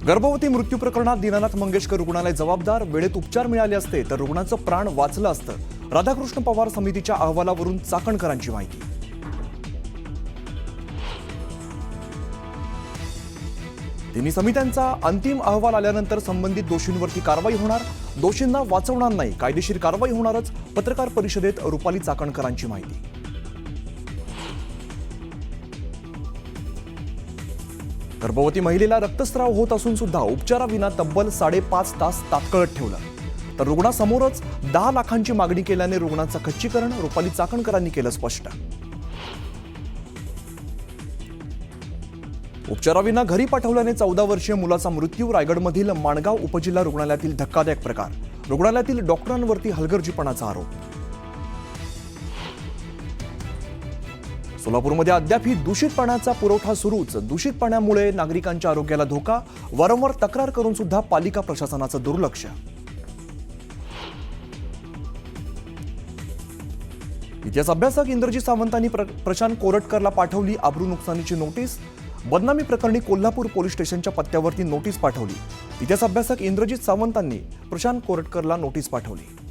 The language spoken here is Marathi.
गर्भवती मृत्यू प्रकरणात दीनानाथ मंगेशकर रुग्णालय जबाबदार. वेळेत उपचार मिळाले असते तर रुग्णाचं प्राण वाचलं असतं. राधाकृष्ण पवार समितीच्या अहवालावरून चाकणकरांची माहिती. तिन्ही समित्यांचा अंतिम अहवाल आल्यानंतर संबंधित दोषींवरती कारवाई होणार. दोषींना वाचवणार नाही, कायदेशीर कारवाई होणारच. पत्रकार परिषदेत रुपाली चाकणकरांची माहिती. गर्भवती महिलेला रक्तस्राव होत असून सुद्धा उपचाराविना तब्बल 5.5 तास तात्काळत ठेवलं. तर रुग्णासमोरच 10 लाखांची मागणी केल्याने रुग्णाचं खच्चीकरण रुपाली चाकणकरांनी केलं स्पष्ट. उपचाराविना घरी पाठवल्याने 14 वर्षीय मुलाचा मृत्यू. रायगडमधील माणगाव उपजिल्हा रुग्णालयातील धक्कादायक प्रकार. रुग्णालयातील डॉक्टरांवरती हलगर्जीपणाचा आरोप. सोलापूरमध्ये अद्यापही दूषित पाण्याचा पुरवठा सुरूच. दूषित पाण्यामुळे नागरिकांच्या आरोग्याला धोका. वारंवार तक्रार करून सुद्धा पालिका प्रशासनाचं दुर्लक्ष. इतिहास अभ्यासक इंद्रजीत सावंतांनी प्रशांत कोरटकरला पाठवली आबरू नुकसानीची नोटीस. बदनामी प्रकरणी कोल्हापूर पोलीस स्टेशनच्या पत्त्यावरती नोटीस पाठवली. इतिहास अभ्यासक इंद्रजीत सावंतांनी प्रशांत कोरटकरला नोटीस पाठवली.